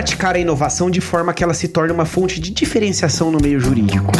praticar a inovação de forma que ela se torne uma fonte de diferenciação no meio jurídico?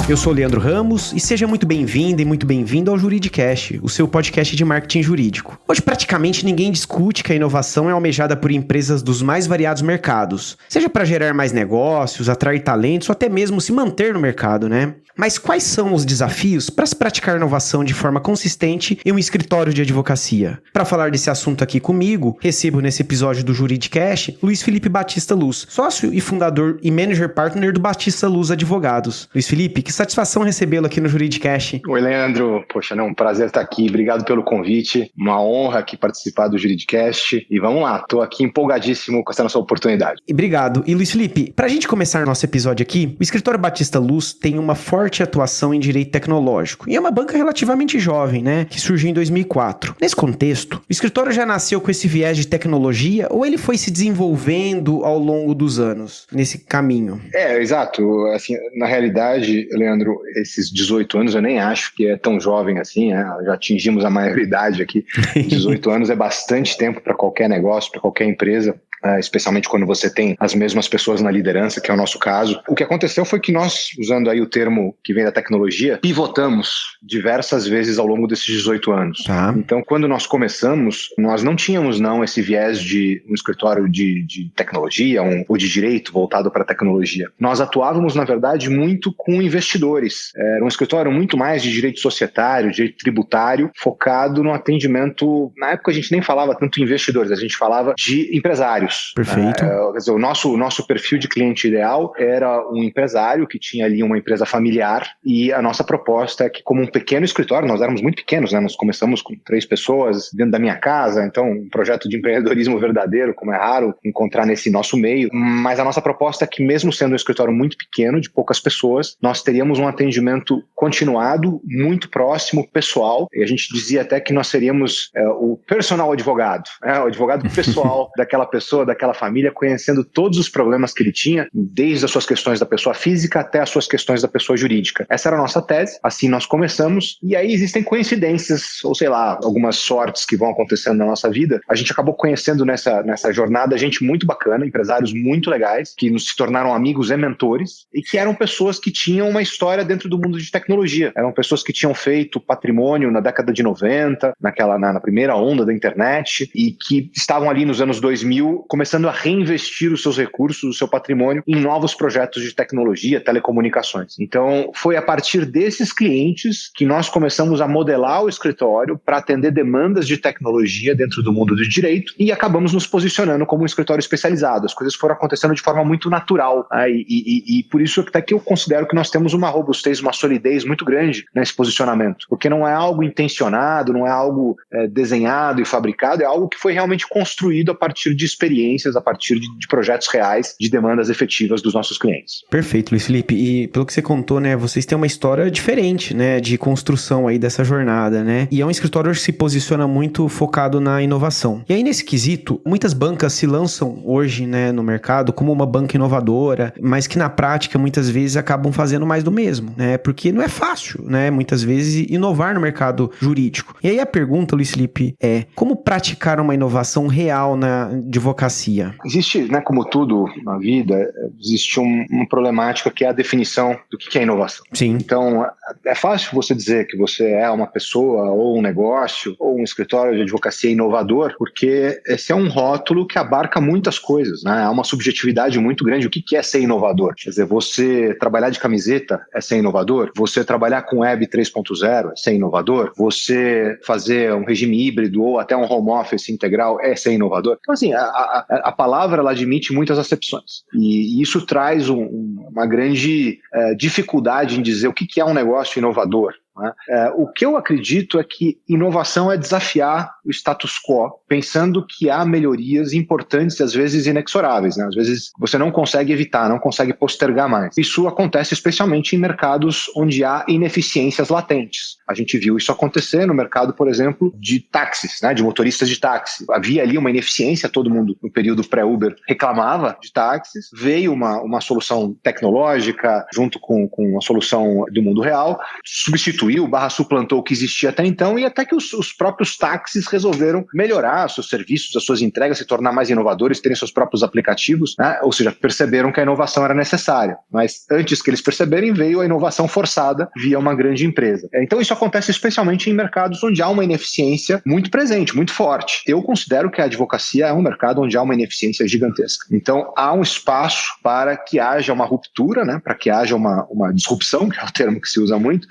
Eu sou o Leandro Ramos e seja muito bem-vindo e muito bem-vindo ao Juridicast, o seu podcast de marketing jurídico. Hoje praticamente ninguém discute que a inovação é almejada por empresas dos mais variados mercados, seja para gerar mais negócios, atrair talentos ou até mesmo se manter no mercado, né? Mas quais são os desafios para se praticar inovação de forma consistente em um escritório de advocacia? Para falar desse assunto aqui comigo, recebo nesse episódio do Juridicast Luiz Felipe Batista Luz, sócio e fundador e manager partner do Batista Luz Advogados. Luiz Felipe, que satisfação recebê-lo aqui no Juridicast. Oi, Leandro. Poxa, um prazer estar aqui. Obrigado pelo convite. Uma honra aqui participar do Juridicast. E vamos lá, estou aqui empolgadíssimo com essa nossa oportunidade. Obrigado. E Luiz Felipe, para a gente começar nosso episódio aqui, o escritório Batista Luz tem uma forte atuação em direito tecnológico. E é uma banca relativamente jovem, né? Que surgiu em 2004. Nesse contexto, o escritório já nasceu com esse viés de tecnologia ou ele foi se desenvolvendo ao longo dos anos, nesse caminho? Exato. Assim, na realidade, Leandro, esses 18 anos eu nem acho que é tão jovem assim, né? Já atingimos a maioridade aqui. 18 anos é bastante tempo para qualquer negócio, para qualquer empresa. Especialmente quando você tem as mesmas pessoas na liderança, que é o nosso caso. O que aconteceu foi que nós, usando aí o termo que vem da tecnologia, pivotamos diversas vezes ao longo desses 18 anos. Tá. Então, quando nós começamos, nós não tínhamos esse viés de um escritório de tecnologia ou de direito voltado para a tecnologia. Nós atuávamos, na verdade, muito com investidores. Era um escritório muito mais de direito societário, direito tributário, focado no atendimento. Na época a gente nem falava tanto em investidores, a gente falava de empresários. Perfeito. Quer dizer, o nosso perfil de cliente ideal era um empresário que tinha ali uma empresa familiar e a nossa proposta é que, como um pequeno escritório, nós éramos muito pequenos, né? Nós começamos com 3 pessoas dentro da minha casa, então um projeto de empreendedorismo verdadeiro, como é raro encontrar nesse nosso meio, mas a nossa proposta é que, mesmo sendo um escritório muito pequeno, de poucas pessoas, nós teríamos um atendimento continuado, muito próximo, pessoal, e a gente dizia até que nós seríamos o personal advogado, o advogado pessoal daquela pessoa, daquela família, conhecendo todos os problemas que ele tinha, desde as suas questões da pessoa física até as suas questões da pessoa jurídica. Essa era a nossa tese, assim nós começamos, e aí existem coincidências, ou sei lá, algumas sortes que vão acontecendo na nossa vida. A gente acabou conhecendo nessa jornada gente muito bacana, empresários muito legais, que nos se tornaram amigos e mentores, e que eram pessoas que tinham uma história dentro do mundo de tecnologia. Eram pessoas que tinham feito patrimônio na década de 90, na primeira onda da internet, e que estavam ali nos anos 2000, começando a reinvestir os seus recursos, o seu patrimônio em novos projetos de tecnologia, telecomunicações. Então, foi a partir desses clientes que nós começamos a modelar o escritório para atender demandas de tecnologia dentro do mundo do direito e acabamos nos posicionando como um escritório especializado. As coisas foram acontecendo de forma muito natural, né? E por isso até que eu considero que nós temos uma robustez, uma solidez muito grande nesse posicionamento, porque não é algo intencionado, não é algo desenhado e fabricado, é algo que foi realmente construído a partir de experiências, a partir de projetos reais, de demandas efetivas dos nossos clientes. Perfeito, Luiz Felipe. E pelo que você contou, né, vocês têm uma história diferente, né, de construção aí dessa jornada, né? E é um escritório que se posiciona muito focado na inovação. E aí, nesse quesito, muitas bancas se lançam hoje, né, no mercado como uma banca inovadora, mas que na prática, muitas vezes, acabam fazendo mais do mesmo, né? Porque não é fácil, né, muitas vezes, inovar no mercado jurídico. E aí a pergunta, Luiz Felipe, é como praticar uma inovação real na advocacia? Existe, né, como tudo na vida, existe uma problemática que é a definição do que é inovação. Sim. Então, é fácil você dizer que você é uma pessoa ou um negócio ou um escritório de advocacia inovador, porque esse é um rótulo que abarca muitas coisas, né? Há uma subjetividade muito grande. O que é ser inovador? Quer dizer, você trabalhar de camiseta é ser inovador? Você trabalhar com Web 3.0 é ser inovador? Você fazer um regime híbrido ou até um home office integral é ser inovador? Então, assim, a palavra ela admite muitas acepções e isso traz uma grande dificuldade em dizer o que é um negócio inovador. né? O que eu acredito é que inovação é desafiar o status quo, pensando que há melhorias importantes e às vezes inexoráveis, né? Às vezes você não consegue evitar, não consegue postergar mais. Isso acontece especialmente em mercados onde há ineficiências latentes. A gente viu isso acontecer no mercado, por exemplo, de táxis, né? De motoristas de táxi. Havia ali uma ineficiência, todo mundo no período pré-Uber reclamava de táxis, veio uma solução tecnológica junto com a solução do mundo real, substituiu substituiu, suplantou o que existia até então, e até que os próprios táxis resolveram melhorar seus serviços, as suas entregas, se tornar mais inovadores, terem seus próprios aplicativos, né? Ou seja, perceberam que a inovação era necessária. Mas antes que eles perceberem, veio a inovação forçada via uma grande empresa. Então isso acontece especialmente em mercados onde há uma ineficiência muito presente, muito forte. Eu considero que a advocacia é um mercado onde há uma ineficiência gigantesca. Então há um espaço para que haja uma ruptura, né? Para que haja uma disrupção, que é o termo que se usa muito.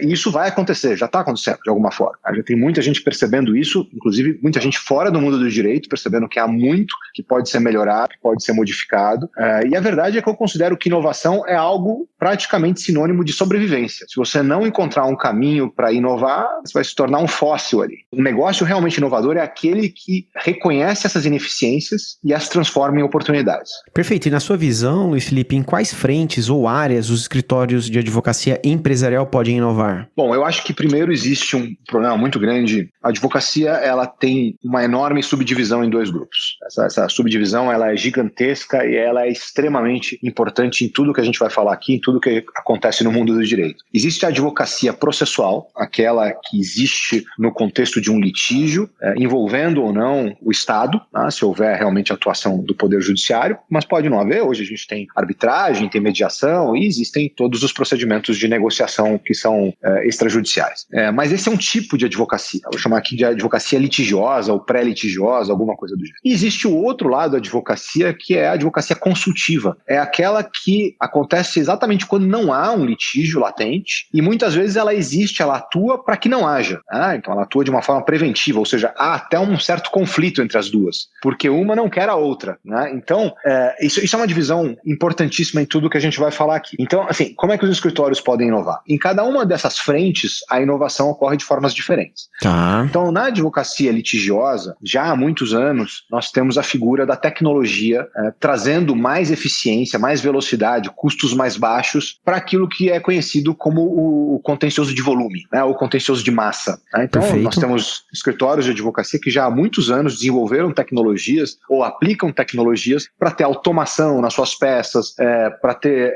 E isso vai acontecer, já está acontecendo de alguma forma. Já tem muita gente percebendo isso, inclusive muita gente fora do mundo do direito, percebendo que há muito que pode ser melhorado, que pode ser modificado. E a verdade é que eu considero que inovação é algo praticamente sinônimo de sobrevivência. Se você não encontrar um caminho para inovar, você vai se tornar um fóssil ali. Um negócio realmente inovador é aquele que reconhece essas ineficiências e as transforma em oportunidades. Perfeito. E na sua visão, Luiz Felipe, em quais frentes ou áreas os escritórios de advocacia empresarial podem inovar? Bom, eu acho que primeiro existe um problema muito grande. A advocacia, ela tem uma enorme subdivisão em dois grupos. Essa subdivisão, ela é gigantesca e ela é extremamente importante em tudo que a gente vai falar aqui, em tudo que acontece no mundo do direito. Existe a advocacia processual, aquela que existe no contexto de um litígio, envolvendo ou não o Estado, né, se houver realmente atuação do Poder Judiciário, mas pode não haver. Hoje a gente tem arbitragem, tem mediação e existem todos os procedimentos de negociação que são extrajudiciais. Mas esse é um tipo de advocacia. Eu vou chamar aqui de advocacia litigiosa ou pré-litigiosa, alguma coisa do gênero. E existe o outro lado da advocacia, que é a advocacia consultiva. É aquela que acontece exatamente quando não há um litígio latente e muitas vezes ela existe, ela atua para que não haja. Então ela atua de uma forma preventiva, ou seja, há até um certo conflito entre as duas, porque uma não quer a outra. Né? Então, isso é uma divisão importantíssima em tudo que a gente vai falar aqui. Então, assim, como é que os escritórios podem inovar? Em cada uma dessas frentes, a inovação ocorre de formas diferentes. Tá. Então, na advocacia litigiosa, já há muitos anos, nós temos a figura da tecnologia trazendo mais eficiência, mais velocidade, custos mais baixos para aquilo que é conhecido como o contencioso de volume, né, o contencioso de massa. Né? Então, Perfeito. Nós temos escritórios de advocacia que já há muitos anos desenvolveram tecnologias ou aplicam tecnologias para ter automação nas suas peças, para ter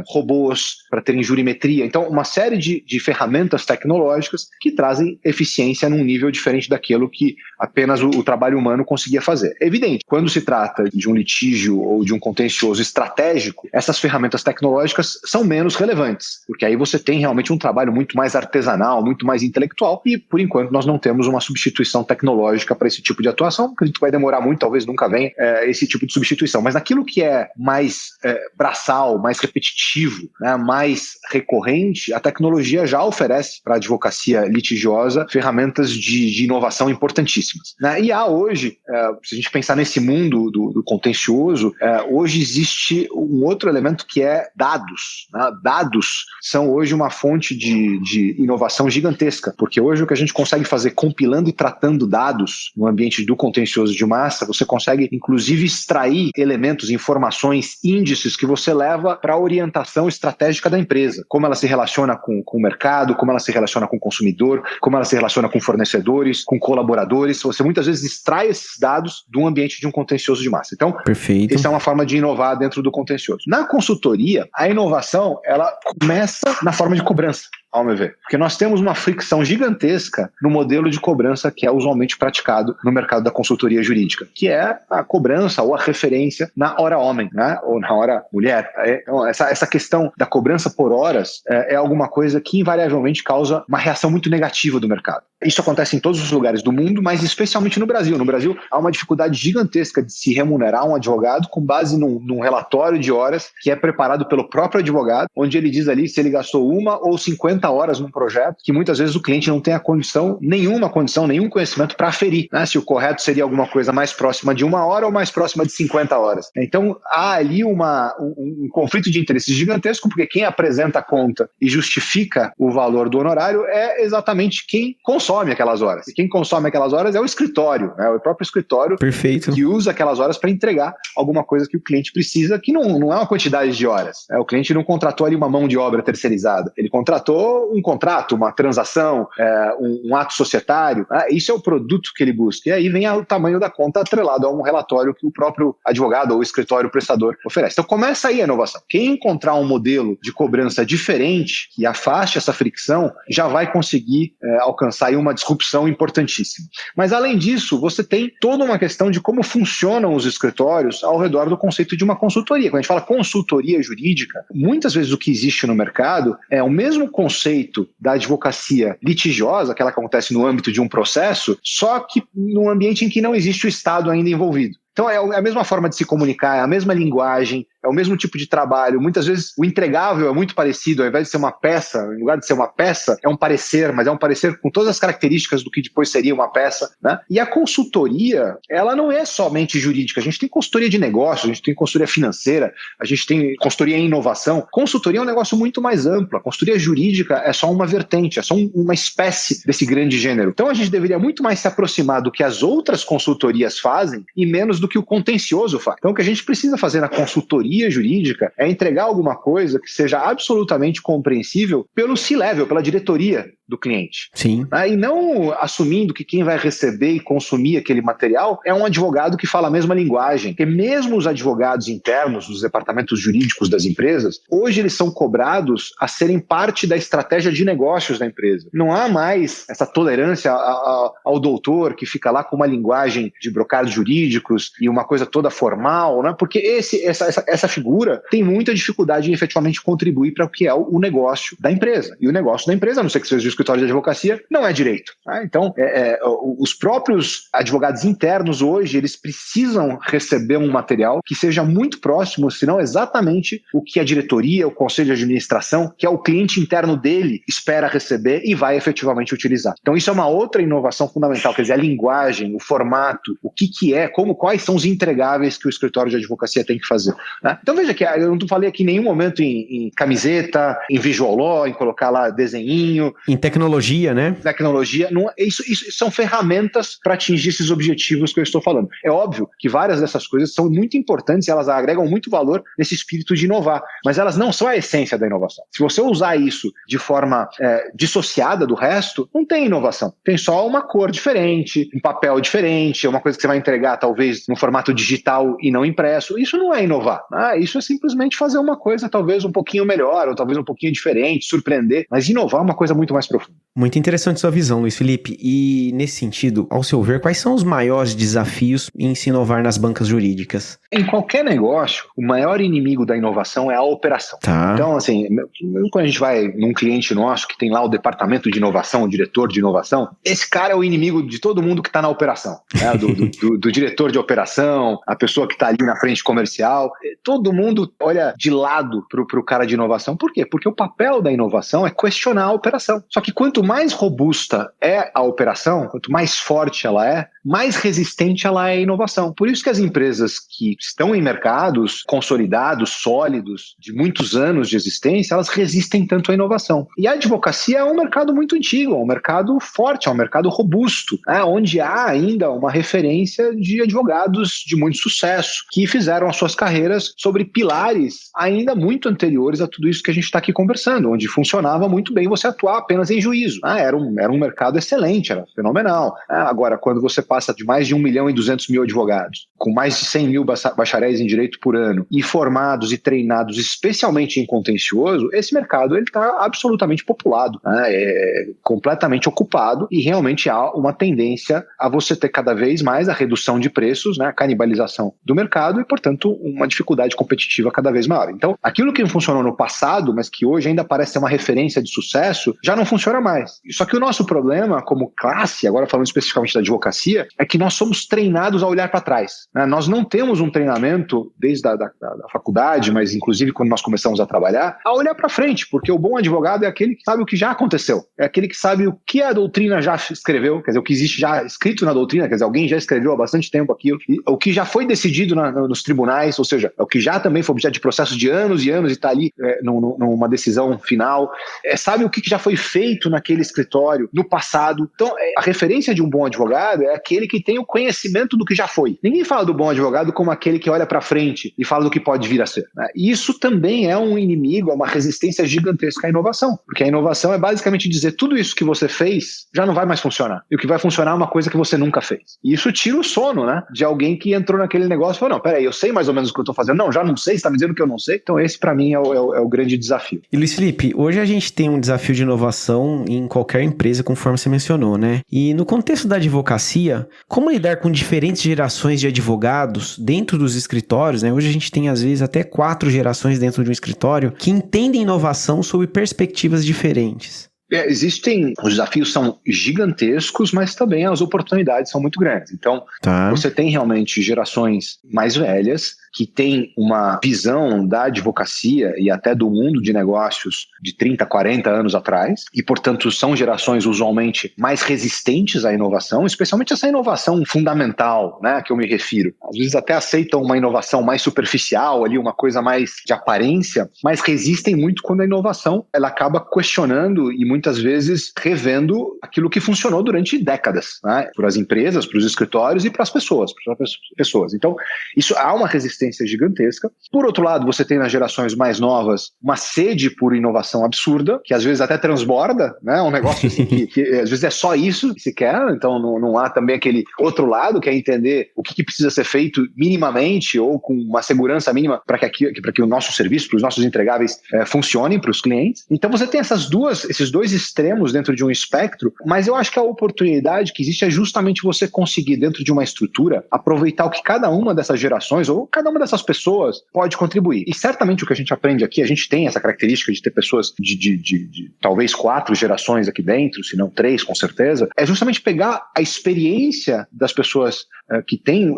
robôs, para ter jurimetria. Então, uma série de ferramentas tecnológicas que trazem eficiência num nível diferente daquilo que apenas o trabalho humano conseguia fazer. É evidente, quando se trata de um litígio ou de um contencioso estratégico, essas ferramentas tecnológicas são menos relevantes, porque aí você tem realmente um trabalho muito mais artesanal, muito mais intelectual, e por enquanto nós não temos uma substituição tecnológica para esse tipo de atuação, porque a gente vai demorar muito, talvez nunca venha esse tipo de substituição. Mas naquilo que é mais braçal, mais repetitivo, né, mais recorrente, a tecnologia já oferece para a advocacia litigiosa ferramentas de inovação importantíssimas. Né? E há hoje, se a gente pensar nesse mundo do contencioso, hoje existe um outro elemento que é dados. Né? Dados são hoje uma fonte de inovação gigantesca, porque hoje o que a gente consegue fazer compilando e tratando dados no ambiente do contencioso de massa, você consegue inclusive extrair elementos, informações, índices que você leva para a orientação estratégica da empresa, como ela se relaciona com o mercado, como ela se relaciona com o consumidor, como ela se relaciona com fornecedores, com colaboradores. Você muitas vezes extrai esses dados do ambiente de um contencioso de massa. Então, Perfeito. Essa é uma forma de inovar dentro do contencioso. Na consultoria, a inovação ela começa na forma de cobrança, ao meu ver. Porque nós temos uma fricção gigantesca no modelo de cobrança que é usualmente praticado no mercado da consultoria jurídica, que é a cobrança ou a referência na hora homem, né? Ou na hora mulher. Então, essa questão da cobrança por horas é alguma coisa que invariavelmente causa uma reação muito negativa do mercado. Isso acontece em todos os lugares do mundo, mas especialmente no Brasil. No Brasil, há uma dificuldade gigantesca de se remunerar um advogado com base num relatório de horas que é preparado pelo próprio advogado, onde ele diz ali se ele gastou 1 ou 50 horas num projeto, que muitas vezes o cliente não tem nenhum conhecimento para aferir, né? Se o correto seria alguma coisa mais próxima de 1 hora ou mais próxima de 50 horas. Então, há ali um conflito de interesses gigantesco, porque quem apresenta a conta e justifica o valor do honorário é exatamente quem consome aquelas horas. E quem consome aquelas horas é o escritório, né? O próprio escritório. Perfeito. Que usa aquelas horas para entregar alguma coisa que o cliente precisa, que não é uma quantidade de horas. O cliente não contratou ali uma mão de obra terceirizada. Ele contratou um contrato, uma transação, um ato societário. Isso é o produto que ele busca. E aí vem o tamanho da conta atrelado a um relatório que o próprio advogado ou o escritório prestador oferece. Então começa aí a inovação. Quem encontrar um modelo de cobrança diferente, que afaste essa fricção, já vai conseguir alcançar aí uma disrupção importantíssima. Mas além disso, você tem toda uma questão de como funcionam os escritórios ao redor do conceito de uma consultoria. Quando a gente fala consultoria jurídica, muitas vezes o que existe no mercado é o mesmo conceito da advocacia litigiosa, aquela que acontece no âmbito de um processo, só que num ambiente em que não existe o Estado ainda envolvido. Então é a mesma forma de se comunicar, é a mesma linguagem, é o mesmo tipo de trabalho. Muitas vezes o entregável é muito parecido, ao invés de ser uma peça, em lugar de ser uma peça, é um parecer, mas é um parecer com todas as características do que depois seria uma peça, né? E a consultoria, ela não é somente jurídica. A gente tem consultoria de negócio, a gente tem consultoria financeira, a gente tem consultoria em inovação. Consultoria é um negócio muito mais amplo. A consultoria jurídica é só uma vertente, é só uma espécie desse grande gênero. Então a gente deveria muito mais se aproximar do que as outras consultorias fazem e menos do que o contencioso faz. Então o que a gente precisa fazer na consultoria jurídica é entregar alguma coisa que seja absolutamente compreensível pelo C-level, pela diretoria do cliente. Sim. E não assumindo que quem vai receber e consumir aquele material é um advogado que fala a mesma linguagem. Porque mesmo os advogados internos dos departamentos jurídicos das empresas, hoje eles são cobrados a serem parte da estratégia de negócios da empresa. Não há mais essa tolerância ao doutor que fica lá com uma linguagem de brocados jurídicos e uma coisa toda formal, né? Porque essa figura tem muita dificuldade em efetivamente contribuir para o que é o negócio da empresa. E o negócio da empresa, a não ser que seja o escritório de advocacia, não é direito. Então, os próprios advogados internos hoje, eles precisam receber um material que seja muito próximo, se não exatamente o que a diretoria, o conselho de administração, que é o cliente interno dele, espera receber e vai efetivamente utilizar. Então, isso é uma outra inovação fundamental, quer dizer, a linguagem, o formato, o que é, quais são os entregáveis que o escritório de advocacia tem que fazer. Né? Então, veja que eu não falei aqui em nenhum momento em camiseta, em visual law, em colocar lá desenhinho, em tecnologia, né? Tecnologia, isso são ferramentas para atingir esses objetivos que eu estou falando. É óbvio que várias dessas coisas são muito importantes e elas agregam muito valor nesse espírito de inovar, mas elas não são a essência da inovação. Se você usar isso de forma dissociada do resto, não tem inovação. Tem só uma cor diferente, um papel diferente, uma coisa que você vai entregar talvez no formato digital e não impresso. Isso não é inovar. Isso é simplesmente fazer uma coisa talvez um pouquinho melhor ou talvez um pouquinho diferente, surpreender, mas inovar é uma coisa muito mais profunda. Muito interessante sua visão, Luiz Felipe. E nesse sentido, ao seu ver, quais são os maiores desafios em se inovar nas bancas jurídicas? Em qualquer negócio, o maior inimigo da inovação é a operação. Tá. Então, assim, quando a gente vai num cliente nosso que tem lá o departamento de inovação, o diretor de inovação, esse cara é o inimigo de todo mundo que está na operação, né? do diretor de operação, a pessoa que está ali na frente comercial. Todo mundo olha de lado para o cara de inovação. Por quê? Porque o papel da inovação é questionar a operação. Só que quanto mais robusta é a operação, quanto mais forte ela é, mais resistente ela é à inovação. Por isso que as empresas que estão em mercados consolidados, sólidos, de muitos anos de existência, elas resistem tanto à inovação. E a advocacia é um mercado muito antigo, é um mercado forte, é um mercado robusto, onde há ainda uma referência de advogados de muito sucesso, que fizeram as suas carreiras sobre pilares ainda muito anteriores a tudo isso que a gente está aqui conversando, onde funcionava muito bem você atuar apenas em juízo. Era um mercado excelente, era fenomenal. Agora, quando você passa de mais de 1.200.000 advogados, com mais de 100 mil bacharéis em direito por ano, e formados e treinados especialmente em contencioso, esse mercado está absolutamente populado, é completamente ocupado, e realmente há uma tendência a você ter cada vez mais a redução de preços, a canibalização do mercado e, portanto, uma dificuldade competitiva cada vez maior. Então, aquilo que funcionou no passado, mas que hoje ainda parece ser uma referência de sucesso, já não funciona mais. Só que o nosso problema como classe, agora falando especificamente da advocacia, é que nós somos treinados a olhar para trás. Nós não temos um treinamento desde a da faculdade, mas inclusive quando nós começamos a trabalhar, a olhar para frente, porque o bom advogado é aquele que sabe o que já aconteceu, é aquele que sabe o que a doutrina já escreveu, quer dizer, o que existe já escrito na doutrina, quer dizer, alguém já escreveu há bastante tempo aquilo, e o que já foi decidido nos tribunais, ou seja, o que já também foi objeto de processos de anos e anos e está ali numa decisão final, sabe o que já foi feito feito naquele escritório no passado. Então, a referência de um bom advogado é aquele que tem o conhecimento do que já foi. Ninguém fala do bom advogado como aquele que olha para frente e fala do que pode vir a ser, né? E isso também é um inimigo, é uma resistência gigantesca à inovação, porque a inovação é basicamente dizer tudo isso que você fez já não vai mais funcionar. E o que vai funcionar é uma coisa que você nunca fez. E isso tira o sono, né, de alguém que entrou naquele negócio e falou, não, peraí, eu sei mais ou menos o que eu estou fazendo. Não, já não sei, você está me dizendo que eu não sei. Então esse para mim é o grande desafio. E Luiz Felipe, hoje a gente tem um desafio de inovação em qualquer empresa, conforme você mencionou, né? E no contexto da advocacia, como lidar com diferentes gerações de advogados dentro dos escritórios, né? Hoje a gente tem às vezes até 4 gerações dentro de um escritório que entendem inovação sob perspectivas diferentes. Os desafios são gigantescos, mas também as oportunidades são muito grandes. Então, você tem realmente gerações mais velhas que têm uma visão da advocacia e até do mundo de negócios de 30, 40 anos atrás, e, portanto, são gerações usualmente mais resistentes à inovação, especialmente essa inovação fundamental, né, que eu me refiro. Às vezes até aceitam uma inovação mais superficial, ali, uma coisa mais de aparência, mas resistem muito quando a inovação ela acaba questionando e muitas vezes revendo aquilo que funcionou durante décadas, né, para as empresas, para os escritórios e para as pessoas. Então, isso há uma resistência gigantesca. Por outro lado, você tem nas gerações mais novas uma sede por inovação absurda, que às vezes até transborda, né? Um negócio assim, que às vezes é só isso que se quer, então não há também aquele outro lado, que é entender o que precisa ser feito minimamente ou com uma segurança mínima para que o nosso serviço, para os nossos entregáveis funcionem para os clientes. Então você tem esses dois extremos dentro de um espectro, mas eu acho que a oportunidade que existe é justamente você conseguir, dentro de uma estrutura, aproveitar o que cada uma dessas gerações ou cada uma dessas pessoas pode contribuir. E certamente o que a gente aprende aqui, a gente tem essa característica de ter pessoas de talvez 4 gerações aqui dentro, se não 3, com certeza, é justamente pegar a experiência das pessoas que têm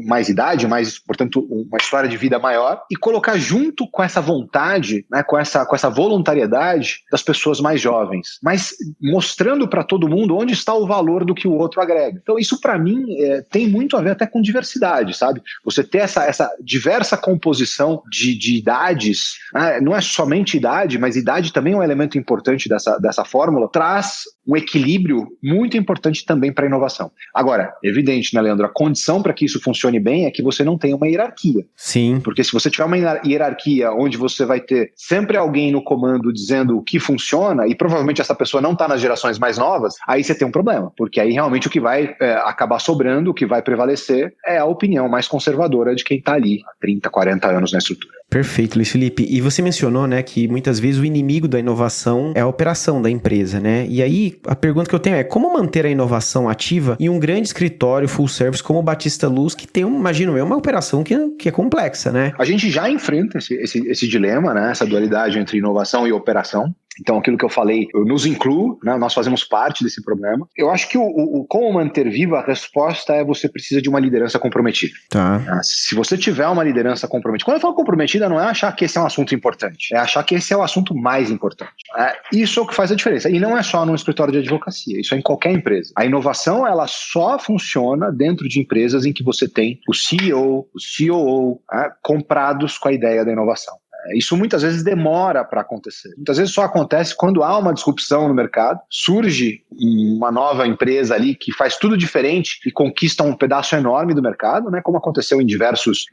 mais idade, portanto, uma história de vida maior, e colocar junto com essa vontade, né, com essa voluntariedade das pessoas mais jovens, mas mostrando para todo mundo onde está o valor do que o outro agrega. Então, isso para mim tem muito a ver até com diversidade, sabe? Você ter essa diversa composição de idades, né? Não é somente idade, mas idade também é um elemento importante dessa fórmula, traz um equilíbrio muito importante também para a inovação. Agora, evidente, né, Leandro, a condição para que isso funcione bem é que você não tenha uma hierarquia. Sim. Porque se você tiver uma hierarquia onde você vai ter sempre alguém no comando dizendo o que funciona, e provavelmente essa pessoa não está nas gerações mais novas, aí você tem um problema, porque aí realmente o que vai acabar sobrando, o que vai prevalecer é a opinião mais conservadora de quem está ali há 30, 40 anos na estrutura. Perfeito, Luiz Felipe. E você mencionou, né, que muitas vezes o inimigo da inovação é a operação da empresa, né? E aí, a pergunta que eu tenho é, como manter a inovação ativa em um grande escritório full service como o Batista Luz, que tem, imagino eu, uma operação que é complexa, né? A gente já enfrenta esse dilema, né, essa dualidade entre inovação e operação. Então, aquilo que eu falei, eu nos incluo, né? Nós fazemos parte desse problema. Eu acho que o como manter viva, a resposta é você precisa de uma liderança comprometida. Tá. Se você tiver uma liderança comprometida, quando eu falo comprometida, não é achar que esse é um assunto importante, é achar que esse é o assunto mais importante. Isso é o que faz a diferença. E não é só num escritório de advocacia, isso é em qualquer empresa. A inovação, ela só funciona dentro de empresas em que você tem o CEO, o COO, comprados com a ideia da inovação. Isso muitas vezes demora para acontecer. Muitas vezes só acontece quando há uma disrupção no mercado, surge uma nova empresa ali que faz tudo diferente e conquista um pedaço enorme do mercado, né, como aconteceu em diversos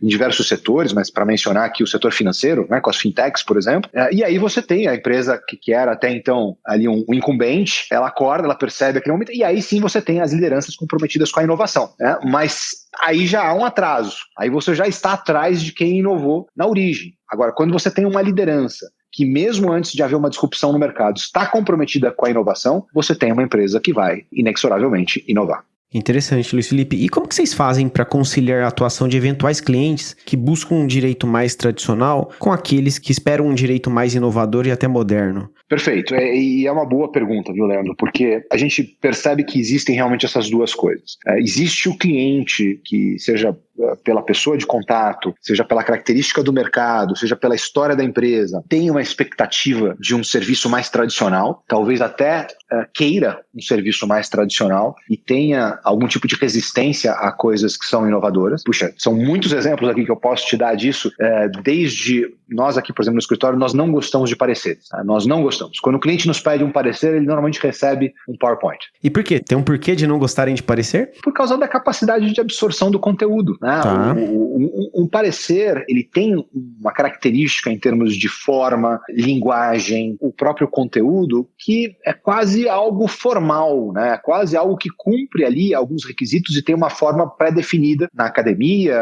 setores, mas para mencionar aqui o setor financeiro, né, com as fintechs, por exemplo. E aí você tem a empresa que era até então ali um incumbente, ela acorda, ela percebe aquele momento, e aí sim você tem as lideranças comprometidas com a inovação, né? Mas aí já há um atraso, aí você já está atrás de quem inovou na origem. Agora, quando você tem uma liderança que mesmo antes de haver uma disrupção no mercado está comprometida com a inovação, você tem uma empresa que vai inexoravelmente inovar. Interessante, Luiz Felipe. E como que vocês fazem para conciliar a atuação de eventuais clientes que buscam um direito mais tradicional com aqueles que esperam um direito mais inovador e até moderno? Perfeito. E é uma boa pergunta, viu, Leandro? Porque a gente percebe que existem realmente essas duas coisas. Existe o cliente que seja pela pessoa de contato, seja pela característica do mercado, seja pela história da empresa, tem uma expectativa de um serviço mais tradicional, talvez até queira um serviço mais tradicional e tenha algum tipo de resistência a coisas que são inovadoras. Puxa, são muitos exemplos aqui que eu posso te dar disso, desde nós aqui, por exemplo, no escritório, nós não gostamos de pareceres. Tá? Nós não gostamos. Quando o cliente nos pede um parecer, ele normalmente recebe um PowerPoint. E por quê? Tem um porquê de não gostarem de parecer? Por causa da capacidade de absorção do conteúdo. Né? Tá. Um parecer, ele tem uma característica em termos de forma, linguagem, o próprio conteúdo, que é quase algo formal, né? Quase algo que cumpre ali alguns requisitos e tem uma forma pré-definida na academia,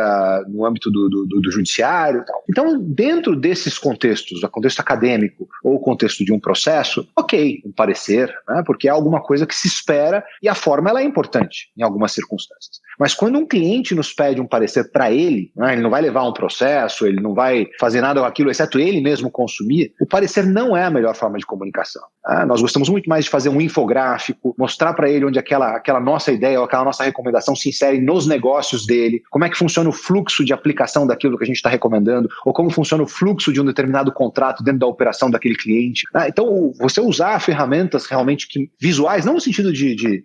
no âmbito do judiciário e tal. Então, dentro desses contextos, o contexto acadêmico ou o contexto de um processo, ok, um parecer, né? Porque é alguma coisa que se espera e a forma ela é importante em algumas circunstâncias. Mas quando um cliente nos pede um parecer para ele, né? Ele não vai levar um processo, ele não vai fazer nada com aquilo, exceto ele mesmo consumir, o parecer não é a melhor forma de comunicação. Nós gostamos muito mais de fazer um infográfico, mostrar para ele onde aquela nossa ideia ou aquela nossa recomendação se insere nos negócios dele, como é que funciona o fluxo de aplicação daquilo que a gente está recomendando, ou como funciona o fluxo de um determinado contrato dentro da operação daquele cliente. Então, você usar ferramentas realmente visuais, não no sentido de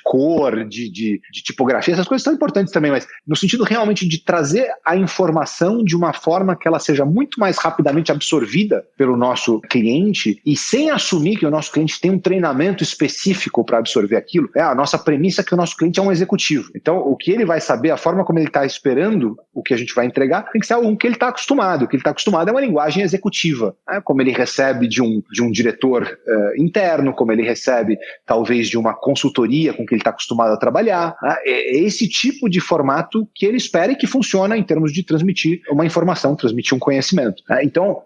cor, de tipografia, essas coisas são importantes também, mas no sentido realmente de trazer a informação de uma forma que ela seja muito mais rapidamente absorvida pelo nosso cliente e sem assumir que o nosso cliente tem um treinamento específico para absorver aquilo. A nossa premissa é que o nosso cliente é um executivo. Então, o que ele vai saber, a forma como ele está esperando o que a gente vai entregar, tem que ser algo que ele está acostumado. O que ele está acostumado é uma linguagem executiva, né? Como ele recebe de um diretor interno, como ele recebe, talvez, de uma consultoria com que ele está acostumado a trabalhar. Né? É esse tipo de formato que ele espera e que funciona em termos de transmitir uma informação, transmitir um conhecimento. Né? Então,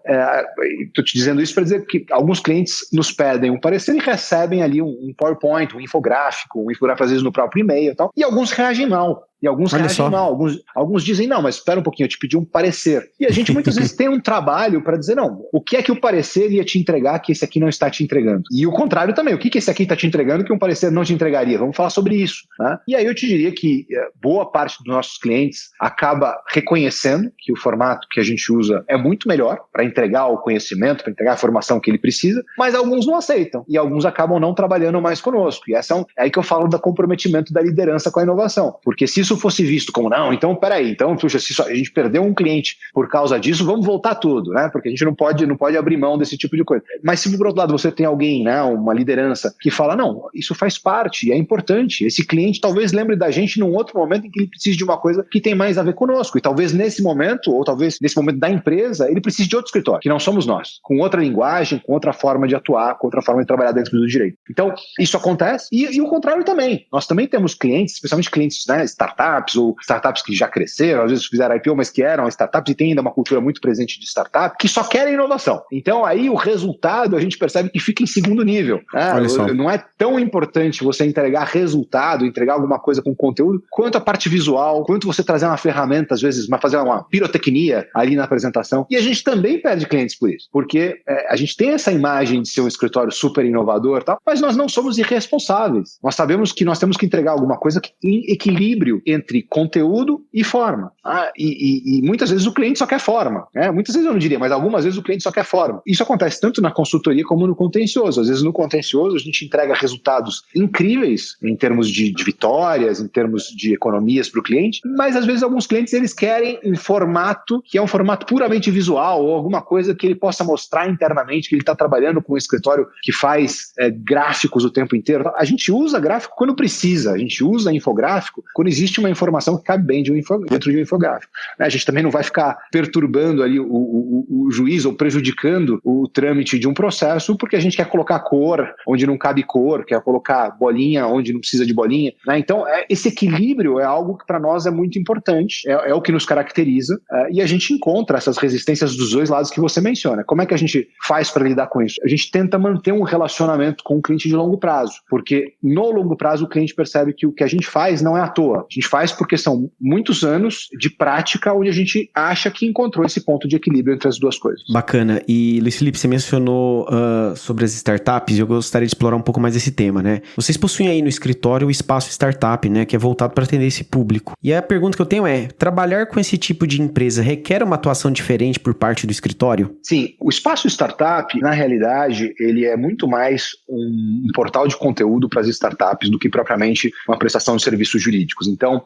estou te dizendo isso para dizer que alguns clientes nos pedem um parecer e recebem ali um PowerPoint, um infográfico às vezes no próprio e-mail e tal, e alguns reagem mal. E alguns reagem mal, alguns dizem, não, mas espera um pouquinho, eu te pedi um parecer. E a gente muitas vezes tem um trabalho para dizer, não, o que é que o parecer ia te entregar que esse aqui não está te entregando? E o contrário também, o que esse aqui está te entregando que um parecer não te entregaria? Vamos falar sobre isso. Né? E aí eu te diria que boa parte dos nossos clientes acaba reconhecendo que o formato que a gente usa é muito melhor para entregar o conhecimento, para entregar a formação que ele precisa, mas alguns não aceitam e alguns acabam não trabalhando mais conosco. E essa é aí que eu falo do comprometimento da liderança com a inovação. Porque se isso fosse visto como, não, então peraí, então, puxa, se a gente perdeu um cliente por causa disso, vamos voltar tudo, né? Porque a gente não pode abrir mão desse tipo de coisa. Mas se por outro lado você tem alguém, né, uma liderança que fala, não, isso faz parte, é importante, esse cliente talvez lembre da gente num outro momento em que ele precise de uma coisa que tem mais a ver conosco, e talvez nesse momento, ou talvez nesse momento da empresa, ele precise de outro escritório, que não somos nós, com outra linguagem, com outra forma de atuar, com outra forma de trabalhar dentro do direito. Então, isso acontece, e o contrário também. Nós também temos clientes, especialmente clientes, né, startups, ou startups que já cresceram, às vezes fizeram IPO, mas que eram startups e tem ainda uma cultura muito presente de startup, que só querem inovação. Então aí o resultado a gente percebe que fica em segundo nível. Não é tão importante você entregar resultado, entregar alguma coisa com conteúdo, quanto a parte visual, quanto você trazer uma ferramenta, às vezes, fazer uma pirotecnia ali na apresentação. E a gente também perde clientes por isso, porque a gente tem essa imagem de ser um escritório super inovador e tal, mas nós não somos irresponsáveis. Nós sabemos que nós temos que entregar alguma coisa que tem equilíbrio entre conteúdo e forma. E muitas vezes o cliente só quer forma. Né? Muitas vezes eu não diria, mas algumas vezes o cliente só quer forma. Isso acontece tanto na consultoria como no contencioso. Às vezes no contencioso a gente entrega resultados incríveis em termos de vitórias, em termos de economias para o cliente, mas às vezes alguns clientes eles querem um formato que é um formato puramente visual ou alguma coisa que ele possa mostrar internamente que ele está trabalhando com um escritório que faz gráficos o tempo inteiro. A gente usa gráfico quando precisa, a gente usa infográfico quando existe uma informação que cabe bem dentro de um infográfico. A gente também não vai ficar perturbando ali o juiz ou prejudicando o trâmite de um processo porque a gente quer colocar cor onde não cabe cor, quer colocar bolinha onde não precisa de bolinha. Né? Então, esse equilíbrio é algo que para nós é muito importante, é o que nos caracteriza e a gente encontra essas resistências dos dois lados que você menciona. Como é que a gente faz para lidar com isso? A gente tenta manter um relacionamento com o cliente de longo prazo, porque no longo prazo o cliente percebe que o que a gente faz não é à toa. A gente gente faz porque são muitos anos de prática onde a gente acha que encontrou esse ponto de equilíbrio entre as duas coisas. Bacana. E, Luiz Felipe, você mencionou sobre as startups, e eu gostaria de explorar um pouco mais esse tema, né? Vocês possuem aí no escritório o espaço startup, né? Que é voltado para atender esse público. E a pergunta que eu tenho é, trabalhar com esse tipo de empresa requer uma atuação diferente por parte do escritório? Sim, o espaço startup, na realidade, ele é muito mais um portal de conteúdo para as startups do que propriamente uma prestação de serviços jurídicos. Então,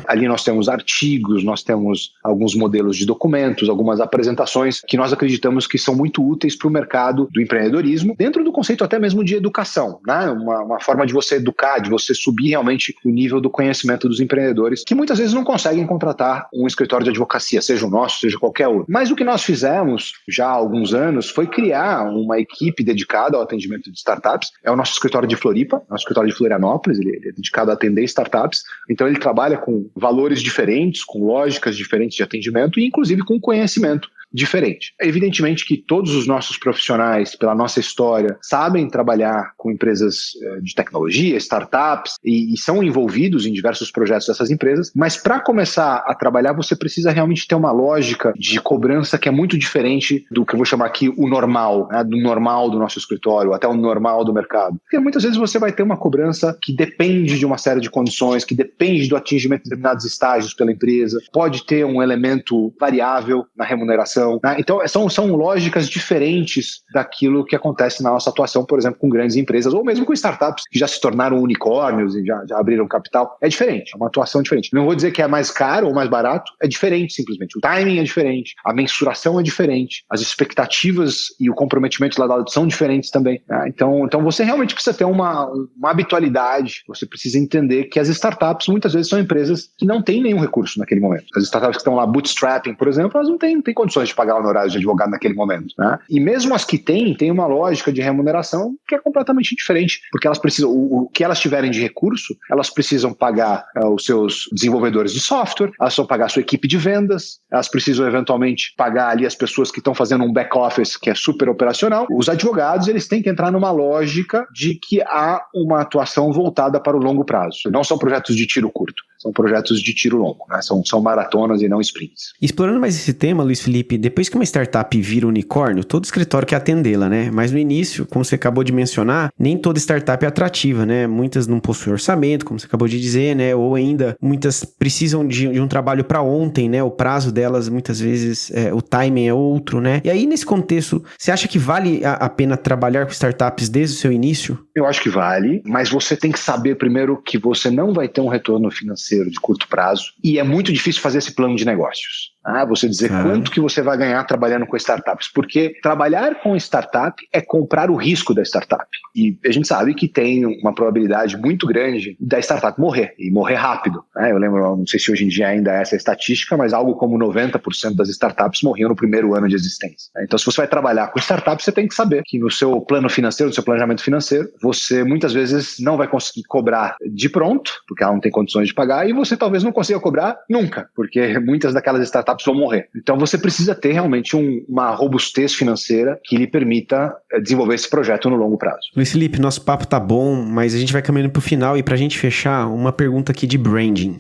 ali nós temos artigos, nós temos alguns modelos de documentos, algumas apresentações que nós acreditamos que são muito úteis para o mercado do empreendedorismo, dentro do conceito até mesmo de educação, né? Uma forma de você educar, de você subir realmente o nível do conhecimento dos empreendedores, que muitas vezes não conseguem contratar um escritório de advocacia, seja o nosso, seja qualquer outro. Mas o que nós fizemos já há alguns anos foi criar uma equipe dedicada ao atendimento de startups. É o nosso escritório de Floripa, nosso escritório de Florianópolis, ele é dedicado a atender startups. Então ele trabalha com valores diferentes, com lógicas diferentes de atendimento e inclusive com conhecimento diferente. Evidentemente que todos os nossos profissionais, pela nossa história, sabem trabalhar com empresas de tecnologia, startups, e são envolvidos em diversos projetos dessas empresas, mas para começar a trabalhar, você precisa realmente ter uma lógica de cobrança que é muito diferente do que eu vou chamar aqui o normal, né? Do normal do nosso escritório, até o normal do mercado. Porque muitas vezes você vai ter uma cobrança que depende de uma série de condições, que depende do atingimento de determinados estágios pela empresa, pode ter um elemento variável na remuneração. Então, são lógicas diferentes daquilo que acontece na nossa atuação, por exemplo, com grandes empresas, ou mesmo com startups que já se tornaram unicórnios e já abriram capital. É diferente, é uma atuação diferente. Não vou dizer que é mais caro ou mais barato, é diferente simplesmente. O timing é diferente, a mensuração é diferente, as expectativas e o comprometimento lá dado são diferentes também. Então você realmente precisa ter uma habitualidade, você precisa entender que as startups muitas vezes são empresas que não têm nenhum recurso naquele momento. As startups que estão lá bootstrapping, por exemplo, elas não têm condições de pagar honorários de advogado naquele momento, né? E mesmo as que têm uma lógica de remuneração que é completamente diferente, porque elas precisam, o que elas tiverem de recurso, elas precisam pagar os seus desenvolvedores de software, elas precisam pagar a sua equipe de vendas, elas precisam eventualmente pagar ali as pessoas que estão fazendo um back-office que é super operacional. Os advogados, eles têm que entrar numa lógica de que há uma atuação voltada para o longo prazo. Não são projetos de tiro curto, são projetos de tiro longo, né? São maratonas e não sprints. Explorando mais esse tema, Luiz Felipe, depois que uma startup vira unicórnio, todo escritório quer atendê-la, né? Mas no início, como você acabou de mencionar, nem toda startup é atrativa, né? Muitas não possuem orçamento, como você acabou de dizer, né? Ou ainda, muitas precisam de um trabalho para ontem, né? O prazo delas, muitas vezes, o timing é outro, né? E aí, nesse contexto, você acha que vale a pena trabalhar com startups desde o seu início? Eu acho que vale, mas você tem que saber primeiro que você não vai ter um retorno financeiro de curto prazo e é muito difícil fazer esse plano de negócios. Você dizer quanto que você vai ganhar trabalhando com startups, porque trabalhar com startup é comprar o risco da startup. E a gente sabe que tem uma probabilidade muito grande da startup morrer, e morrer rápido. Eu lembro, não sei se hoje em dia ainda é essa estatística, mas algo como 90% das startups morriam no primeiro ano de existência. Então, se você vai trabalhar com startup, você tem que saber que no seu plano financeiro, no seu planejamento financeiro, você muitas vezes não vai conseguir cobrar de pronto, porque ela não tem condições de pagar, e você talvez não consiga cobrar nunca, porque muitas daquelas startups vão morrer. Então você precisa ter realmente uma robustez financeira que lhe permita desenvolver esse projeto no longo prazo. Luiz Felipe, nosso papo tá bom, mas a gente vai caminhando pro final e pra gente fechar, uma pergunta aqui de branding.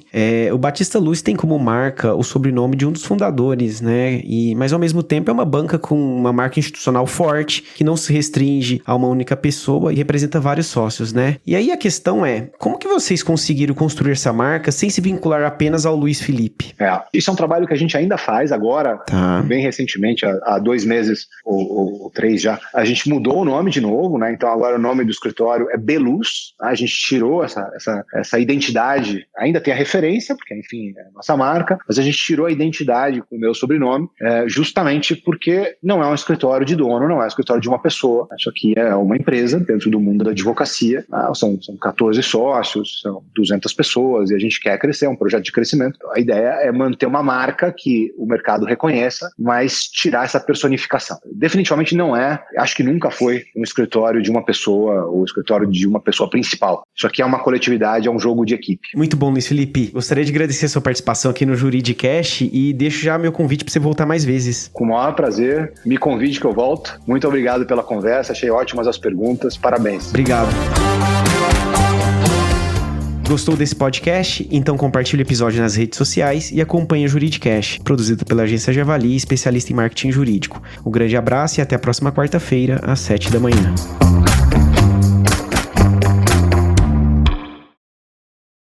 O Batista Luz tem como marca o sobrenome de um dos fundadores, né? Mas ao mesmo tempo é uma banca com uma marca institucional forte, que não se restringe a uma única pessoa e representa vários sócios, né? E aí a questão é, como que vocês conseguiram construir essa marca sem se vincular apenas ao Luiz Felipe? Isso é um trabalho que a gente ainda faz agora, bem recentemente, há 2 meses ou 3 já, a gente mudou o nome de novo, né? Então agora o nome do escritório é Beluz, a gente tirou essa identidade, ainda tem a referência, porque enfim, é a nossa marca, mas a gente tirou a identidade com o meu sobrenome, justamente porque não é um escritório de dono, não é um escritório de uma pessoa, isso aqui é uma empresa dentro do mundo da advocacia, são 14 sócios, são 200 pessoas e a gente quer crescer, é um projeto de crescimento. A ideia é manter uma marca que o mercado reconheça, mas tirar essa personificação. Definitivamente não acho que nunca foi um escritório de uma pessoa ou escritório de uma pessoa principal. Isso aqui é uma coletividade, é um jogo de equipe. Muito bom, Luiz Felipe. Gostaria de agradecer a sua participação aqui no Juridicast e deixo já meu convite para você voltar mais vezes. Com o maior prazer, me convide que eu volto. Muito obrigado pela conversa, achei ótimas as perguntas, parabéns. Obrigado. Gostou desse podcast? Então compartilhe o episódio nas redes sociais e acompanhe o Juridicast, produzido pela agência Javali, especialista em marketing jurídico. Um grande abraço e até a próxima quarta-feira, às 7 da manhã.